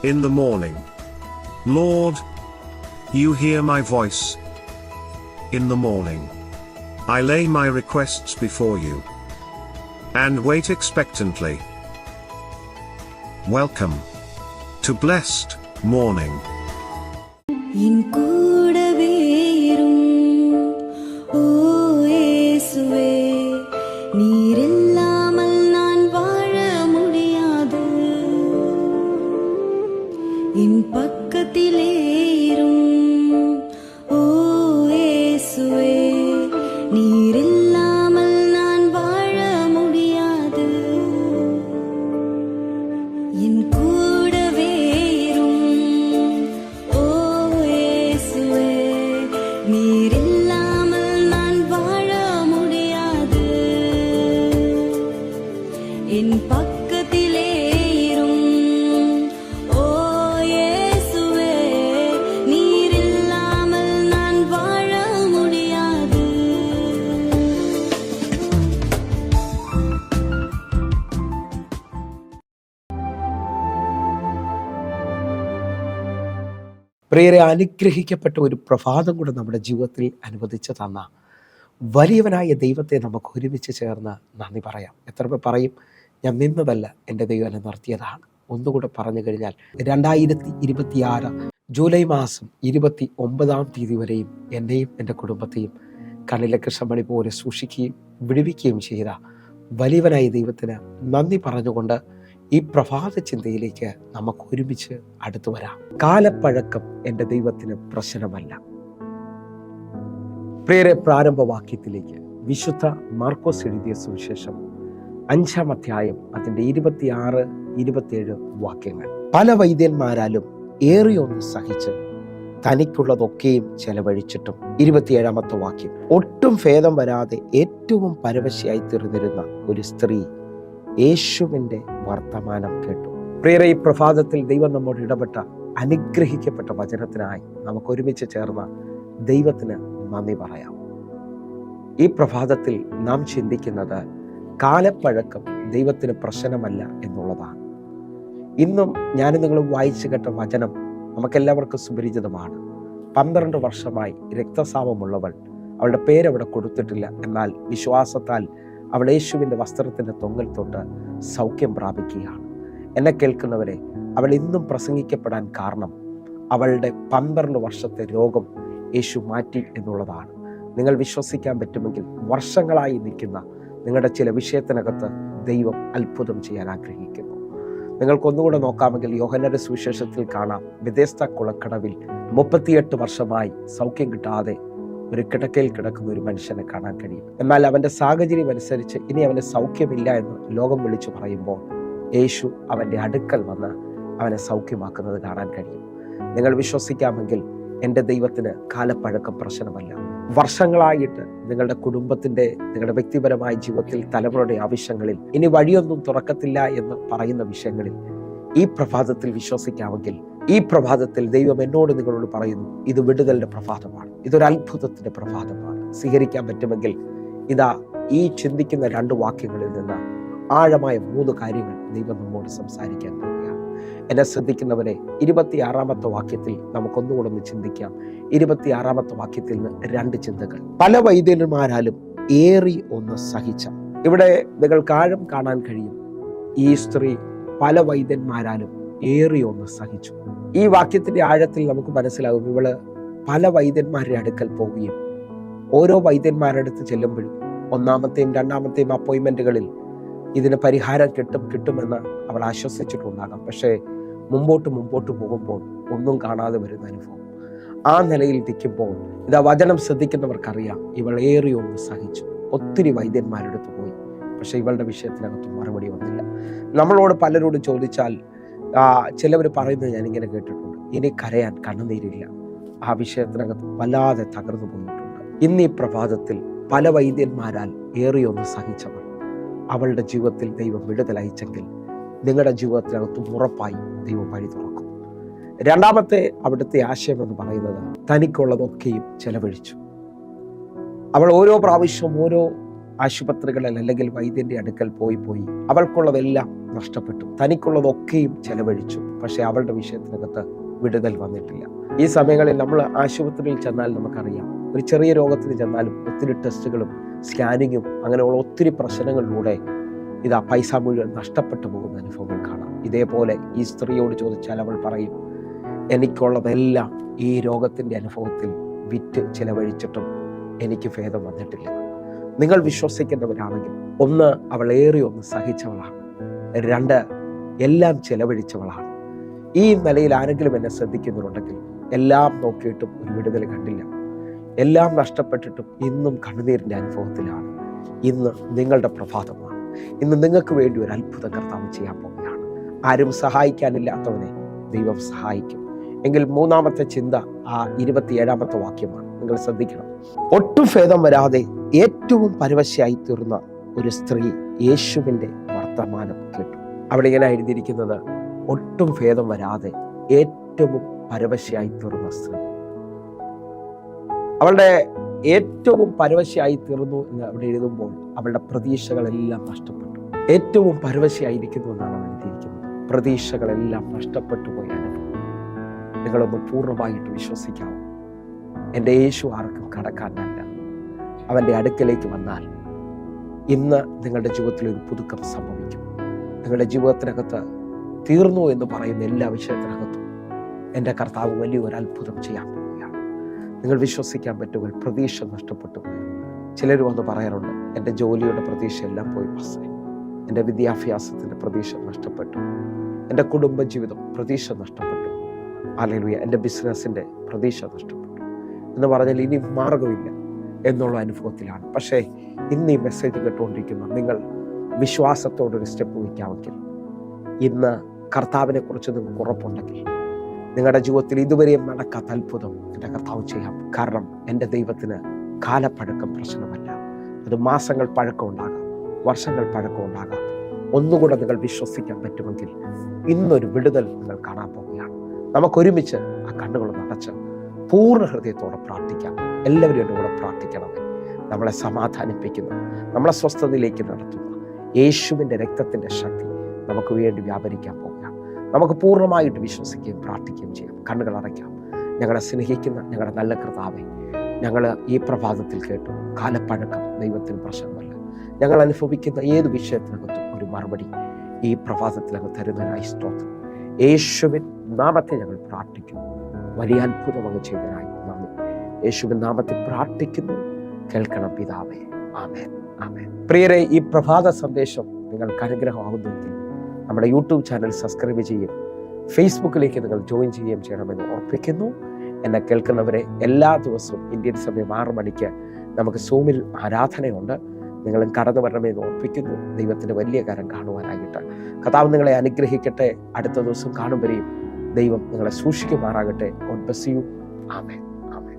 in the morning. Lord, you hear my voice. In the morning, I lay my requests before you and wait expectantly. Welcome to Blessed Morning. In கூடவே இரும் ஓ இயேசுவே, நீர் இல்லாமல் நான் வாழ முடியாது. என் பக்கத்திலே இரும் ஓ இயேசுவே, நீர் இல்லாமல் நான் வாழ முடியாது. என் கூடவே இரும் ஓ இயேசுவே, நீர் இல்லாமல் நான் வாழ முடியாது. என் பக்கத்திலே இரும் ஓ இயேசுவே, நீர் இல்லாமல் நான் வாழ முடியாது. പ്രിയരെ, അനുഗ്രഹിക്കപ്പെട്ട ഒരു പ്രഭാതം കൂടെ നമ്മുടെ ജീവിതത്തിൽ അനുവദിച്ചു തന്ന വലിയവനായ ദൈവത്തെ നമുക്ക് ഒരുമിച്ച് ചേർന്ന് നന്ദി പറയാം. എത്ര പേർ പറയും, ഞാൻ നിന്നതല്ല, എൻ്റെ ദൈവം എന്നെ നിർത്തിയതാണ്? ഒന്നുകൂടെ പറഞ്ഞു കഴിഞ്ഞാൽ 2026 ജൂലൈ മാസം 29 വരെയും എന്നെയും എൻ്റെ കുടുംബത്തെയും കണ്ണിലെ കൃഷ്ണമണി പോലെ സൂക്ഷിക്കുകയും വിടുവിക്കുകയും ചെയ്ത വലിയവനായ ദൈവത്തിന് നന്ദി പറഞ്ഞുകൊണ്ട് ഈ പ്രഭാത ചിന്തയിലേക്ക് നമുക്ക് ഒരുമിച്ച് അടുത്തു വരാം. കാലപ്പഴക്കം എൻ്റെ ദൈവത്തിന് പ്രശ്നമല്ല. പ്രിയരെ, പ്രാരംഭവാക്യത്തിലേക്ക് വിശുദ്ധ മാർക്കോസ് എഴുതിയ സുവിശേഷം 5-ാം അധ്യായം അതിൻ്റെ 26-27 വാക്യങ്ങൾ. പല വൈദ്യന്മാരാലും ഏറിയൊന്ന് സഹിച്ച് തനിക്കുള്ളതൊക്കെയും ചെലവഴിച്ചിട്ടും 27-ാമത്തെ വാക്യം, ഒട്ടും ഭേദം വരാതെ ഏറ്റവും പരവശയായി തീർന്നിരുന്ന ഒരു സ്ത്രീ യേശുവിൻ്റെ വർത്തമാനം കേട്ടു. പ്രിയരെ, ഈ പ്രഭാതത്തിൽ ദൈവം നമ്മോട് ഇടപെട്ട അനുഗ്രഹിക്കപ്പെട്ട വചനത്തിനായി നമുക്ക് ഒരുമിച്ച് ചേർന്ന ദൈവത്തിന് നന്ദി പറയാം. ഈ പ്രഭാതത്തിൽ നാം ചിന്തിക്കുന്നത് കാലപ്പഴക്കം ദൈവത്തിന് പ്രശ്നമല്ല എന്നുള്ളതാണ്. ഇന്നും ഞാൻ നിങ്ങൾ വായിച്ചു കേട്ട വചനം നമുക്കെല്ലാവർക്കും സുപരിചിതമാണ്. 12 വർഷമായി രക്തസ്രാവമുള്ളവൾ, അവളുടെ പേരവിടെ കൊടുത്തിട്ടില്ല, എന്നാൽ വിശ്വാസത്താൽ അവൾ യേശുവിൻ്റെ വസ്ത്രത്തിൻ്റെ തൊങ്ങൽ തൊട്ട് സൗഖ്യം പ്രാപിക്കുകയാണ്. എന്നെ കേൾക്കുന്നവരെ, അവൾ ഇന്നും പ്രസംഗിക്കപ്പെടാൻ കാരണം അവളുടെ 12 വർഷത്തെ രോഗം യേശു മാറ്റി എന്നുള്ളതാണ്. നിങ്ങൾ വിശ്വസിക്കാൻ പറ്റുമെങ്കിൽ വർഷങ്ങളായി നിൽക്കുന്ന നിങ്ങളുടെ ചില വിഷയത്തിനകത്ത് ദൈവം അത്ഭുതം ചെയ്യാൻ ആഗ്രഹിക്കുന്നു. നിങ്ങൾക്കൊന്നുകൂടെ നോക്കാമെങ്കിൽ യോഹന്നാന്റെ സുവിശേഷത്തിൽ കാണാം, ബെഥെസ്ദ കുളക്കടവിൽ 38 വർഷമായി സൗഖ്യം കിട്ടാതെ ഒരു കിടക്കയിൽ കിടക്കുന്ന ഒരു മനുഷ്യനെ കാണാൻ കഴിയും. എന്നാൽ അവൻ്റെ സാഹചര്യം അനുസരിച്ച് ഇനി അവന് സൗഖ്യമില്ല എന്ന് ലോകം വിളിച്ചു പറയുമ്പോൾ യേശു അവൻ്റെ അടുക്കൽ വന്ന് അവനെ സൗഖ്യമാക്കുന്നത് കാണാൻ കഴിയും. നിങ്ങൾ വിശ്വസിക്കാമെങ്കിൽ എൻ്റെ ദൈവത്തിന് കാലപ്പഴക്കം പ്രശ്നമല്ല. വർഷങ്ങളായിട്ട് നിങ്ങളുടെ കുടുംബത്തിൻ്റെ, നിങ്ങളുടെ വ്യക്തിപരമായ ജീവിതത്തിൽ, തലമുറയുടെ ആവശ്യങ്ങളിൽ ഇനി വഴിയൊന്നും തുറക്കത്തില്ല എന്ന് പറയുന്ന വിഷയങ്ങളിൽ ഈ പ്രഭാതത്തിൽ വിശ്വസിക്കാമെങ്കിൽ ഈ പ്രഭാതത്തിൽ ദൈവം എന്നോട് നിങ്ങളോട് പറയുന്നു, ഇത് വിടുതലിന്റെ പ്രഭാതമാണ്, ഇതൊരു അത്ഭുതത്തിന്റെ പ്രഭാതമാണ്. സ്വീകരിക്കാൻ പറ്റുമെങ്കിൽ ഇതാ ഈ ചിന്തിക്കുന്ന 2 വാക്യങ്ങളിൽ നിന്ന് ആഴമായ 3 കാര്യങ്ങൾ ദൈവം നമ്മോട് സംസാരിക്കാൻ പോവുകയാണ്. എന്നെ ശ്രദ്ധിക്കുന്നവരെ, 26-ാമത്തെ വാക്യത്തിൽ നമുക്കൊന്നുകൂടെ ഒന്ന് ചിന്തിക്കാം. 26-ാമത്തെ വാക്യത്തിൽ നിന്ന് 2 ചിന്തകൾ. പല വൈദ്യന്മാരാലും ഏറി ഒന്ന് സഹിച്ച. ഇവിടെ നിങ്ങൾക്ക് ആഴം കാണാൻ കഴിയും. ഈ സ്ത്രീ പല വൈദ്യന്മാരാലും ഏറി ഒന്ന് സഹിച്ചു. ഈ വാക്യത്തിന്റെ ആഴത്തിൽ നമുക്ക് മനസ്സിലാകും, ഇവള് പല വൈദ്യന്മാരുടെ അടുക്കൽ പോവുകയും ഓരോ വൈദ്യന്മാരുടെ അടുത്ത് ചെല്ലുമ്പോഴും 1-ാമത്തെയും 2-ാമത്തെയും അപ്പോയിൻമെന്റുകളിൽ ഇതിന് പരിഹാരം കിട്ടുമെന്ന് അവൾ ആശ്വസിച്ചിട്ടുണ്ടാകാം. പക്ഷേ മുമ്പോട്ട് പോകുമ്പോൾ ഒന്നും കാണാതെ വരുന്ന അനുഭവം. ആ നിലയിൽ നിൽക്കുമ്പോൾ ഇതാ വചനം ശ്രദ്ധിക്കുന്നവർക്കറിയാം, ഇവൾ ഏറി ഒന്ന് സഹിച്ചു. ഒത്തിരി വൈദ്യന്മാരുടെ അടുത്ത് പോയി, പക്ഷെ ഇവളുടെ വിഷയത്തിനകത്ത് മറുപടി വന്നില്ല. നമ്മളോട് പലരോട് ചോദിച്ചാൽ ചിലവർ പറയുന്നത് ഞാനിങ്ങനെ കേട്ടിട്ടുണ്ട്, ഇനി കരയാൻ കണ്ണുനീരില്ല. ആ വിഷയത്തിനകത്ത് വല്ലാതെ തകർന്നു പോയിട്ടുണ്ട്. ഇന്ന് ഈ പ്രഭാതത്തിൽ പല വൈദ്യന്മാരാൽ ഏറിയൊന്ന് സഹിച്ചവർ, അവളുടെ ജീവിതത്തിൽ ദൈവം വിടുതലയച്ചെങ്കിൽ നിങ്ങളുടെ ജീവിതത്തിനകത്തും ഉറപ്പായി ദൈവം വഴി തുറക്കും. 2-ാമത്തെ അവിടുത്തെ ആശയം എന്ന് പറയുന്നത്, തനിക്കുള്ളതൊക്കെയും ചെലവഴിച്ചു. അവൾ ഓരോ പ്രാവശ്യവും ഓരോ ആശുപത്രികളിൽ അല്ലെങ്കിൽ വൈദ്യന്റെ അടുക്കൽ പോയി അവൾക്കുള്ളതെല്ലാം നഷ്ടപ്പെട്ടു. തനിക്കുള്ളതൊക്കെയും ചെലവഴിച്ചു. പക്ഷെ അവളുടെ വിഷയത്തിനകത്ത് വിടുതൽ വന്നിട്ടില്ല. ഈ സമയങ്ങളിൽ നമ്മൾ ആശുപത്രിയിൽ ചെന്നാൽ നമുക്കറിയാം, ഒരു ചെറിയ രോഗത്തിന് ചെന്നാലും ഒത്തിരി ടെസ്റ്റുകളും സ്കാനിങ്ങും അങ്ങനെയുള്ള ഒത്തിരി പ്രശ്നങ്ങളിലൂടെ ഇതാ പൈസ മുഴുവൻ നഷ്ടപ്പെട്ടു പോകുന്ന അനുഭവങ്ങൾ കാണാം. ഇതേപോലെ ഈ സ്ത്രീയോട് ചോദിച്ചാൽ അവൾ പറയും, എനിക്കുള്ളതെല്ലാം ഈ രോഗത്തിൻ്റെ അനുഭവത്തിൽ വിറ്റ് ചിലവഴിച്ചിട്ടും എനിക്ക് ഭേദം വന്നിട്ടില്ല. നിങ്ങൾ വിശ്വസിക്കുന്നവരാണെങ്കിൽ, ഒന്ന്, അവൾ ഒന്ന് സഹിച്ചവളാണ്. രണ്ട്, എല്ലാം ചിലവഴിച്ചവളാണ്. ഈ നിലയിൽ ആരെങ്കിലും എന്നെ ശ്രദ്ധിക്കുന്നുണ്ടെങ്കിൽ, എല്ലാം നോക്കിയിട്ടും ഒരു വിടുതൽ കണ്ടില്ല, എല്ലാം നഷ്ടപ്പെട്ടിട്ടും ഇന്നും കണ്ണുനീരിൻ്റെ അനുഭവത്തിലാണ്. ഇന്ന് നിങ്ങളുടെ പ്രഭാതമാണ്. ഇന്ന് നിങ്ങൾക്ക് വേണ്ടി ഒരു അത്ഭുതം കർത്താവ് ചെയ്യാൻ പോവുകയാണ്. ആരും സഹായിക്കാനില്ലാത്തവനെ ദൈവം സഹായിക്കും. എങ്കിൽ മൂന്നാമത്തെ ചിന്ത ആ 27-ാമത്തെ വാക്യമാണ്. നിങ്ങൾ ശ്രദ്ധിക്കണം. ഒട്ടും ഭേദം വരാതെ ഏറ്റവും പരവശയായി തീർന്ന ഒരു സ്ത്രീ യേശുവിൻ്റെ വർത്തമാനം കേട്ടു. അവിടെ ഇങ്ങനെ എഴുതിയിരിക്കുന്നത്, ഒട്ടും ഭേദം വരാതെ ഏറ്റവും പരവശയായി തീർന്ന സ്ത്രീ. അവളുടെ ഏറ്റവും പരവശയായി തീർന്നു എന്ന് അവിടെ എഴുതുമ്പോൾ അവളുടെ പ്രതീക്ഷകളെല്ലാം നഷ്ടപ്പെട്ടു. ഏറ്റവും പരവശയായിരിക്കുന്നു എന്നാണ് അവൾ എഴുതിയിരിക്കുന്നത്. പ്രതീക്ഷകളെല്ലാം നഷ്ടപ്പെട്ടു പോയ അനുഭവം നിങ്ങളൊന്ന് പൂർണ്ണമായിട്ട് വിശ്വസിക്കാവൂ. എൻ്റെ യേശു ആർക്കും കടക്കാനല്ല. അവൻ്റെ അടുക്കലേക്ക് വന്നാൽ ഇന്ന് നിങ്ങളുടെ ജീവിതത്തിൽ ഒരു പുതുക്കം സംഭവിക്കും. നിങ്ങളുടെ ജീവിതത്തിനകത്ത് തീർന്നു എന്ന് പറയുന്ന എല്ലാ വിഷയത്തിനകത്തും എൻ്റെ കർത്താവ് വലിയൊരു അത്ഭുതം ചെയ്യാൻ പോവുകയാണ്. നിങ്ങൾ വിശ്വസിക്കാൻ പറ്റുമെങ്കിൽ പ്രതീക്ഷ നഷ്ടപ്പെട്ടു പോയി. ചിലർ വന്ന് പറയാറുണ്ട്, എൻ്റെ ജോലിയുടെ പ്രതീക്ഷ എല്ലാം പോയി പാസ്റ്റേ, എൻ്റെ വിദ്യാഭ്യാസത്തിൻ്റെ പ്രതീക്ഷ നഷ്ടപ്പെട്ടു, എൻ്റെ കുടുംബജീവിതം പ്രതീക്ഷ നഷ്ടപ്പെട്ടു, ഹല്ലേലൂയ, എൻ്റെ ബിസിനസ്സിൻ്റെ പ്രതീക്ഷ നഷ്ടപ്പെട്ടു എന്ന് പറഞ്ഞാൽ ഇനി മാർഗമില്ല എന്നുള്ള അനുഭവത്തിലാണ്. പക്ഷേ ഇന്ന് ഈ മെസ്സേജ് കേട്ടുകൊണ്ടിരിക്കുന്ന നിങ്ങൾ വിശ്വാസത്തോടൊരു സ്റ്റെപ്പ് വയ്ക്കാമെങ്കിൽ, ഇന്ന് കർത്താവിനെ കുറിച്ച് നിങ്ങൾക്ക് ഉറപ്പുണ്ടെങ്കിൽ, നിങ്ങളുടെ ജീവിതത്തിൽ ഇതുവരെയും നടക്കാത്ത അത്ഭുതം എൻ്റെ കർത്താവ് ചെയ്യാം. കാരണം എൻ്റെ ദൈവത്തിന് കാലപ്പഴക്കം പ്രശ്നമല്ല. അത് മാസങ്ങൾ പഴക്കം ഉണ്ടാകാം, വർഷങ്ങൾ പഴക്കം ഉണ്ടാകാം. ഒന്നുകൂടെ നിങ്ങൾ വിശ്വസിക്കാൻ പറ്റുമെങ്കിൽ ഇന്നൊരു വിടുതൽ നിങ്ങൾ കാണാൻ പോവുകയാണ്. നമുക്കൊരുമിച്ച് ആ കണ്ണുകൾ നടച്ച് പൂർണ്ണ ഹൃദയത്തോടെ പ്രാർത്ഥിക്കാം. എല്ലാവരും എൻ്റെ കൂടെ പ്രാർത്ഥിക്കണമേ. നമ്മളെ സമാധാനിപ്പിക്കുന്ന, നമ്മളെ സ്വസ്ഥതയിലേക്ക് നടത്തുന്ന യേശുവിൻ്റെ രക്തത്തിൻ്റെ ശക്തി നമുക്ക് വേണ്ടി വ്യാപരിക്കാൻ പോവുകയാണ്. നമുക്ക് പൂർണ്ണമായിട്ട് വിശ്വസിക്കുകയും പ്രാർത്ഥിക്കുകയും ചെയ്യാം. കണ്ണുകൾ അടയ്ക്കാം. ഞങ്ങളെ സ്നേഹിക്കുന്ന ഞങ്ങളുടെ നല്ല കർത്താവേ, ഞങ്ങൾ ഈ പ്രഭാതത്തിൽ കേട്ടു, കാലപ്പഴക്കം ദൈവത്തിന് പ്രശ്നമല്ല. ഞങ്ങൾ അനുഭവിക്കുന്ന ഏത് വിഷയത്തിനകത്തും ഒരു മറുപടി ഈ പ്രഭാതത്തിലങ്ങ് തരുന്നതിനായി സ്തോത്രം. യേശുവിൻ നാമത്തെ ഞങ്ങൾ പ്രാർത്ഥിക്കുന്നു. വലിയ അത്ഭുതം അങ്ങ് ചെയ്തതിനായി നന്ദി. യേശുവിൻ നാമത്തിൽ പ്രാർത്ഥിക്കുന്നു, കേൾക്കണം പിതാവേ. ആമേൻ, ആമേൻ. പ്രിയരെ, ഈ പ്രഭാത സന്ദേശം നിങ്ങൾക്ക് അനുഗ്രഹമാകുന്നെങ്കിൽ നമ്മുടെ യൂട്യൂബ് ചാനൽ സബ്സ്ക്രൈബ് ചെയ്യും, ഫേസ്ബുക്കിലേക്ക് നിങ്ങൾ ജോയിൻ ചെയ്യുകയും ചെയ്യണമെന്ന് ഓർപ്പിക്കുന്നു. എന്നെ കേൾക്കുന്നവരെ, എല്ലാ ദിവസവും ഇന്ത്യൻ സമയം 6 മണിക്ക് നമുക്ക് സൂമിൽ ആരാധനയുണ്ട്. നിങ്ങളും കടന്നു വരണമെന്ന് ഓർപ്പിക്കുന്നു. ദൈവത്തിൻ്റെ വലിയ കാര്യം കാണുവാനായിട്ട് കർത്താവ് നിങ്ങളെ അനുഗ്രഹിക്കട്ടെ. അടുത്ത ദിവസം കാണും വരെയും ദൈവം നിങ്ങളെ സൂക്ഷിക്കുമാറാകട്ടെ. God bless you. ആമേൻ, ആമേൻ.